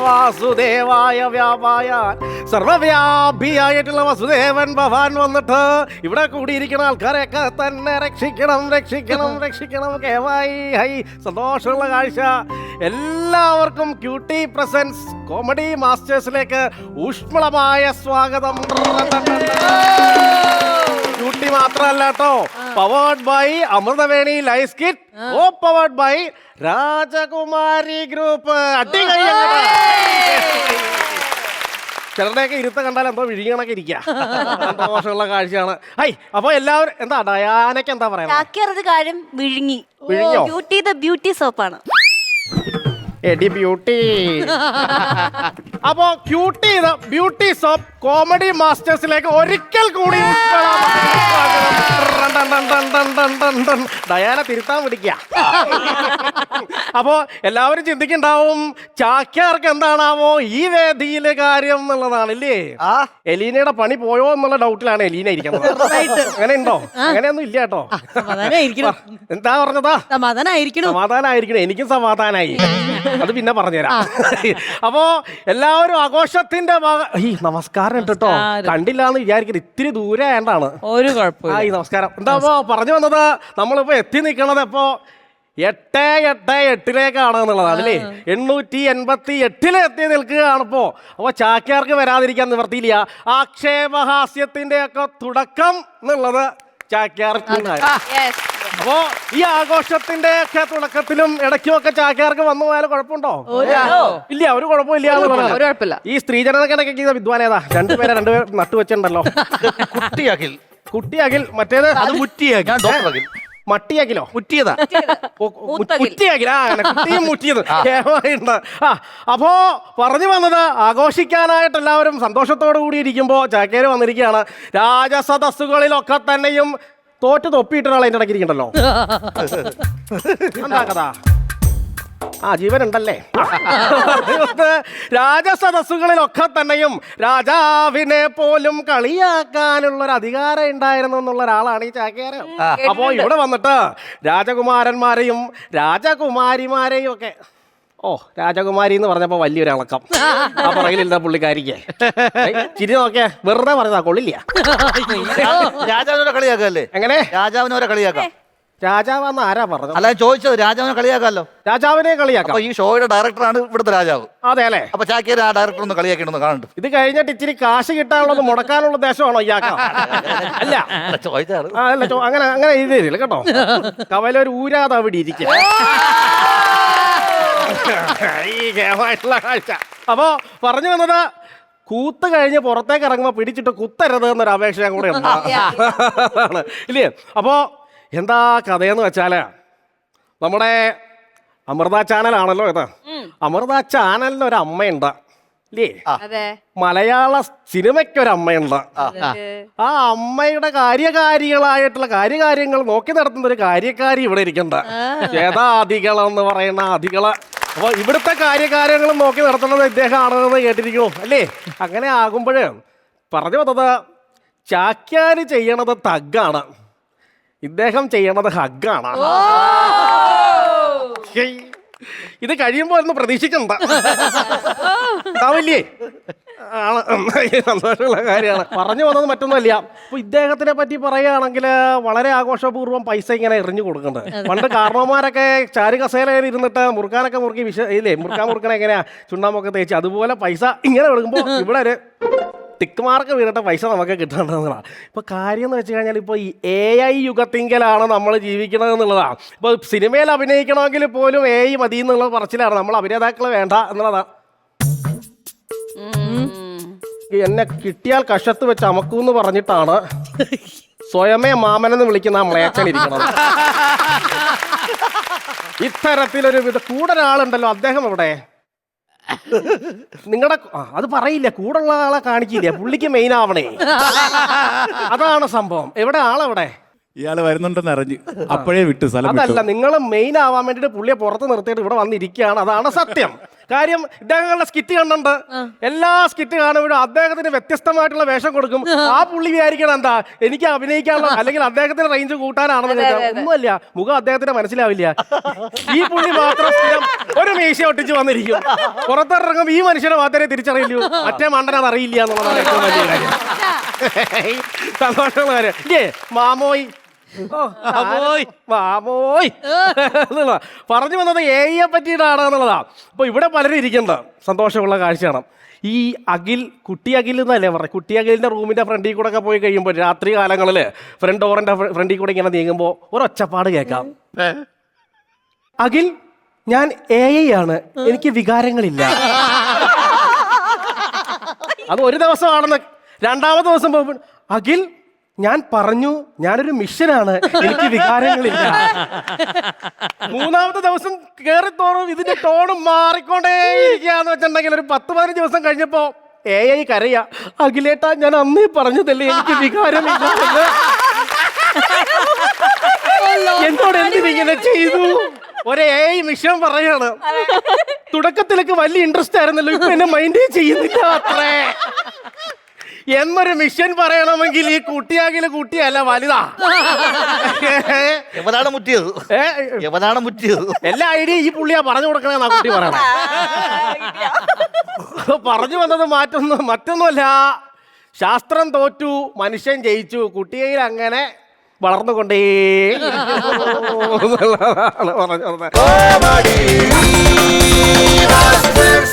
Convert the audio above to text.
വാസുദേവായ വ്യാപായ സർവവ്യാപിയായിട്ടുള്ള വസുദേവൻ ഭവാൻ വന്നിട്ട് ഇവിടെ കൂടിയിരിക്കുന്ന ആൾക്കാരെയൊക്കെ തന്നെ രക്ഷിക്കണം രക്ഷിക്കണം രക്ഷിക്കണം. കേവായി ഹൈ സന്തോഷമുള്ള കാഴ്ച. എല്ലാവർക്കും ക്യൂട്ടി പ്രസൻസ് കോമഡി മാസ്റ്റേഴ്സിലേക്ക് ഊഷ്മളമായ സ്വാഗതം. ക്യൂട്ടി മാത്രമല്ല കേട്ടോ, powered by Amruthaveni life kit, powered by Rajakumari group. അടി കഴിയുക. ചിലരുടെയൊക്കെ ഇരുത്ത കണ്ടാൽ എന്തോ വിഴിയണൊക്കെ ഇരിക്കുക. സന്തോഷമുള്ള കാഴ്ചയാണ്. ഹൈ, അപ്പൊ എല്ലാവരും എന്താ ഡയാനക്ക് എന്താ പറയാ? കാര്യം വിഴുങ്ങി. ബ്യൂട്ടി ദ ബ്യൂട്ടി സോപ്പാണ്. എടി ബ്യൂട്ടി. അപ്പോ cutie the beauty soap comedy മാസ്റ്റേഴ്സിലേക്ക് ഒരിക്കൽ കൂടി ഡയാന തിരുത്താൻ പിടിക്കുക. അപ്പോ എല്ലാവരും ചിന്തിക്കുണ്ടാവും ചാക്യാർക്ക് എന്താണാവോ ഈ വേദിയിലെ കാര്യം എന്നുള്ളതാണല്ലേ. എലീനയുടെ പണി പോയോ എന്നുള്ള ഡൗട്ടിലാണ് എലീന ഇരിക്കുന്നത്. അങ്ങനെ ഉണ്ടോ? അങ്ങനെയൊന്നും ഇല്ല കേട്ടോ. എന്താ പറഞ്ഞതാ? സമാധാനായിരിക്കണം. എനിക്കും സമാധാനായി. അത് പിന്നെ പറഞ്ഞുതരാം. അപ്പോ എല്ലാവരും ആഘോഷത്തിന്റെ നമസ്കാരം കേട്ടോ. കണ്ടില്ലാന്ന് വിചാരിക്കുന്നത് ഇത്തിരി ദൂരെ ആയതാണ്. ഒരു കുഴപ്പമില്ല. നമസ്കാരം. എന്താ പറഞ്ഞു വന്നത്? നമ്മളിപ്പോ എത്തി നിൽക്കണത് ഇപ്പോ 888 എന്നുള്ളതാണ് അല്ലേ. 888 എത്തി നിൽക്കുകയാണിപ്പോ. അപ്പൊ ചാക്യാർക്ക് വരാതിരിക്കാൻ നിവർത്തിയില്ല. ആക്ഷേപഹാസ്യത്തിന്റെ ഒക്കെ തുടക്കം എന്നുള്ളത് ചാക്യാർക്ക്. അപ്പോ ഈ ആഘോഷത്തിന്റെ ഒക്കെ തുടക്കത്തിലും ഇടയ്ക്കും ഒക്കെ ചാക്യാർക്ക് വന്നു പോയാലും കുഴപ്പമുണ്ടോ? ഇല്ല, ഒരു കുഴപ്പമില്ല. ഈ സ്ത്രീജനക്കിടയ്ക്ക് വിദ്വാനേതാ? രണ്ടുപേരെ നട്ടുവെച്ചിട്ടുണ്ടല്ലോ. കുട്ടിയാകിൽ മറ്റേത് അത് മട്ടിയാക്കിലോ മുറ്റിയതാ. മുറ്റിയാക്കിൽ. കുട്ടിയും മുറ്റിയത് കേമായിട്ടുണ്ട്. അപ്പോ പറഞ്ഞു വന്നത് ആഘോഷിക്കാനായിട്ട് എല്ലാവരും സന്തോഷത്തോടു കൂടി ഇരിക്കുമ്പോ ചാക്കേര് വന്നിരിക്കുകയാണ്. രാജസദസ്സുകളിലൊക്കെ തന്നെയും തോറ്റ് തൊപ്പിയിട്ടൊരാൾ അതിൻ്റെ ഇടയ്ക്ക് ഇരിക്കണ്ടല്ലോ. എന്താ കഥ? ജീവനുണ്ടല്ലേ. രാജസദസ്സുകളിലൊക്കെ തന്നെയും രാജാവിനെ പോലും കളിയാക്കാനുള്ളൊരു അധികാരം ഉണ്ടായിരുന്നു എന്നുള്ള ഒരാളാണ് ഈ ചാക്യാര്. അപ്പോ ഇവിടെ വന്നിട്ട് രാജകുമാരന്മാരെയും രാജകുമാരിമാരെയും ഒക്കെ രാജകുമാരി എന്ന് പറഞ്ഞപ്പോ വലിയൊരു ഇളക്കം ആ പറയിലില്ല പുള്ളിക്കാരിക്ക്. ചിരി നോക്കിയാ വെറുതെ പറഞ്ഞതാ, കൊള്ളില്ല. രാജാവിനെ കളിയാക്കല്ലേ? എങ്ങനെ രാജാവിനെ കളിയാക്കാം? രാജാവെന്ന് ആരാ പറഞ്ഞത്? അല്ല, ചോദിച്ചത്. രാജാവിനെ കളിയാക്കാമല്ലോ. രാജാവിനെ കളിയാക്കാം. ഈ ഷോയുടെ ഡയറക്ടറാണ് ഇവിടുത്തെ രാജാവ്. അതെ അല്ലേ. അപ്പൊ ചാക്യാർ ആ ഡയറക്ടർ ഒന്ന് കളിയാക്കിയിട്ടൊന്ന് കാണുന്നുണ്ട്. ഇത് കഴിഞ്ഞിട്ട് ഇച്ചിരി കാശ് കിട്ടാനുള്ളത് മുടക്കാനുള്ള ദേശമാണോ ഇയാൾക്ക്? അല്ല, ചോദിച്ചാണ്. അല്ല, അങ്ങനെ എഴുതിയില്ല കേട്ടോ. കവലൊരു ഊരാതെ അവിടെ ഇരിക്കുക. അപ്പോ പറഞ്ഞു വന്നത് കൂത്ത് കഴിഞ്ഞ് പുറത്തേക്ക് ഇറങ്ങുമ്പോ പിടിച്ചിട്ട് കുത്തരുത് എന്നൊരു അപേക്ഷ കൂടെ ഉണ്ട് ഇല്ലേ. അപ്പോ എന്താ കഥയെന്ന് വെച്ചാല് നമ്മുടെ അമൃത ചാനലാണല്ലോ ഇത്. അമൃത ചാനലിന് ഒരു അമ്മയുണ്ട് ഇല്ലേ. മലയാള സിനിമയ്ക്കൊരമ്മയുണ്ട്. ആ അമ്മയുടെ കാര്യകാരികളായിട്ടുള്ള കാര്യങ്ങൾ നോക്കി നടത്തുന്ന ഒരു കാര്യക്കാരി ഇവിടെ ഇരിക്കണ്ട. ചേതാദികളെന്ന് പറയുന്ന അധികള്. അപ്പൊ ഇവിടുത്തെ കാര്യകാര്യങ്ങളും നോക്കി നടത്തുന്നത് ഇദ്ദേഹമാണെന്ന് കേട്ടിരിക്കണു അല്ലേ. അങ്ങനെ ആകുമ്പോൾ പറഞ്ഞു വന്നത് ചാക്യാര് ചെയ്യണത് തഗ്ഗാണ്, ഇദ്ദേഹം ചെയ്യണത് ഹഗ്ഗാണ്. ഇത് കഴിയുമ്പോൾ ഒന്ന് പ്രതീക്ഷിക്കണ്ട. ഉണ്ടാവില്ലേ? സന്തോഷമുള്ള കാര്യമാണ്. പറഞ്ഞു വന്നത് മറ്റൊന്നുമല്ല. അപ്പൊ ഇദ്ദേഹത്തിനെ പറ്റി പറയുകയാണെങ്കിൽ വളരെ ആഘോഷപൂർവ്വം പൈസ ഇങ്ങനെ എറിഞ്ഞു കൊടുക്കുന്നുണ്ട്. പണ്ട് കാരണവന്മാരൊക്കെ ചാരു കസേരയിൽ ഇരുന്നിട്ട് മുറുക്കാനൊക്കെ മുറുക്കി മുറുക്കണ എങ്ങനെയാ ചുണ്ണാമ്പൊക്കെ തേച്ച് അതുപോലെ പൈസ ഇങ്ങനെ കൊടുക്കുമ്പോൾ ഇവിടെ ഒരു ടിക്ക് മാർക്ക് വീണിട്ട് പൈസ നമുക്ക് കിട്ടേണ്ടതെന്നുള്ളതാണ്. ഇപ്പൊ കാര്യം എന്ന് വെച്ച് കഴിഞ്ഞാൽ ഇപ്പൊ ഈ AI യുഗത്തിങ്കലാണ് നമ്മൾ ജീവിക്കണത് എന്നുള്ളതാണ്. ഇപ്പൊ സിനിമയിൽ അഭിനയിക്കണമെങ്കിൽ പോലും AI മതി എന്നുള്ള പറച്ചിലാണ്. നമ്മൾ അഭിനേതാക്കളെ വേണ്ട എന്നുള്ളതാണ്. എന്നെ കിട്ടിയാൽ കഷത്ത് വെച്ച് അമക്കൂന്ന് പറഞ്ഞിട്ടാണ് സ്വയമേ മാമനെന്ന് വിളിക്കുന്ന ആ മ്ലേച്ഛൻ ഇരിക്കണത്. ഇത്തരത്തിലൊരു കൂടെ ഒരാളുണ്ടല്ലോ, അദ്ദേഹം എവിടെ? നിങ്ങളുടെ അത് പറയില്ല, കൂടുള്ള ആളെ കാണിക്കില്ല, പുള്ളിക്ക് മെയിൻ ആവണേ. അതാണ് സംഭവം. എവിടെ ആളെവിടെ? ഇയാള് വരുന്നുണ്ടെന്ന് അറിഞ്ഞു അപ്പോഴേ വിട്ടു സ്ഥലം. അതല്ല, നിങ്ങൾ മെയിൻ ആവാൻ വേണ്ടിട്ട് പുള്ളിയെ പുറത്ത് നിർത്തിയിട്ട് ഇവിടെ വന്നിരിക്കുകയാണ്. അതാണ് സത്യം. കാര്യം ഇദ്ദേഹങ്ങളുടെ സ്കിറ്റ് കണ്ടുണ്ട്. എല്ലാ സ്കിറ്റ് കാണുമ്പോഴും അദ്ദേഹത്തിന് വ്യത്യസ്തമായിട്ടുള്ള വേഷം കൊടുക്കും. ആ പുള്ളി വിചാരിക്കണം എന്താ എനിക്ക് അഭിനയിക്കാനുള്ള അല്ലെങ്കിൽ അദ്ദേഹത്തിന്റെ റേഞ്ച് കൂട്ടാനാണെന്ന് ചോദിച്ചാൽ ഒന്നുമല്ല, മുഖം അദ്ദേഹത്തിന് മനസ്സിലാവില്ല. ഈ പുള്ളി മാത്രം സ്ഥിരം ഒരു മീശ ഒട്ടിച്ച് വന്നിരിക്കും. പുറത്തിറങ്ങും ഈ മനുഷ്യനെ മാത്രമേ തിരിച്ചറിയില്ലൂ, മറ്റേ മണ്ടനത് അറിയില്ല എന്നുള്ളതാണ് ഏറ്റവും വലിയ കാര്യം. സന്തോഷമുള്ള കാര്യം ഇല്ലേ മാമോയ്. മാമോയ് പറഞ്ഞു വന്നത് എയെ പറ്റിയിട്ടാണ് എന്നുള്ളതാ. അപ്പൊ ഇവിടെ പലരും ഇരിക്കുന്നത് സന്തോഷമുള്ള കാഴ്ചയാണ്. ഈ അഖിൽ, കുട്ടി അഖിൽ എന്നല്ലേ പറയാം, കുട്ടി അഖിലിന്റെ റൂമിന്റെ ഫ്രണ്ടിൽ കൂടെ ഒക്കെ പോയി കഴിയുമ്പോൾ രാത്രി കാലങ്ങളിൽ ഫ്രണ്ട് ഡോറിന്റെ ഫ്രണ്ടിൽ കൂടെ ഇങ്ങനെ നീങ്ങുമ്പോൾ ഒരൊച്ചപ്പാട് കേൾക്കാം. അഖിൽ, ഞാൻ AI ആണ്, എനിക്ക് വികാരങ്ങളില്ല. അത് ഒരു ദിവസമാണെന്ന്. രണ്ടാമത്തെ ദിവസം പോകുമ്പോൾ അഖിൽ, ഞാൻ പറഞ്ഞു ഞാനൊരു മിഷനാണ്, എനിക്ക് വികാരങ്ങളില്ല. മൂന്നാമത്തെ ദിവസം കേറിത്തോറും ഇതിന്റെ ടോണും മാറിക്കൊണ്ടേ ഇരിക്കുകയെന്ന് വെച്ചിട്ടുണ്ടെങ്കിൽ ഒരു 10-15 ദിവസം കഴിഞ്ഞപ്പോ AI കരയാ, അഖിലേട്ടാ ഞാൻ അന്നേ പറഞ്ഞതല്ലേ എനിക്ക് വികാരമില്ല. എന്നോട് എന്തിനിങ്ങനെ ചെയ്തു? ഒരു AI മിഷൻ പറയാണ്, തുടക്കത്തിലൊക്കെ വലിയ ഇൻട്രസ്റ്റ് ആയിരുന്നല്ലോ, ഇപ്പൊ എന്നെ മൈൻഡേ ചെയ്യുന്നില്ല അത്രേ എന്നൊരു മിഷൻ പറയണമെങ്കിൽ ഈ കുട്ടിയാകില് കുട്ടിയല്ല, വലുതാ. എവനാണ് മുറ്റിയത്, എവനാണ് മുറ്റിയത്. എല്ലാ ഐഡിയ ഈ പുള്ളിയാ പറഞ്ഞു കൊടുക്കണേന്നാ കുട്ടി പറയണേ. പറഞ്ഞു വന്നത് മറ്റൊന്നുമല്ല, ശാസ്ത്രം തോറ്റു മനുഷ്യൻ ജയിച്ചു, കുട്ടിയിൽ അങ്ങനെ വളർന്നുകൊണ്ടേ പറഞ്ഞത്.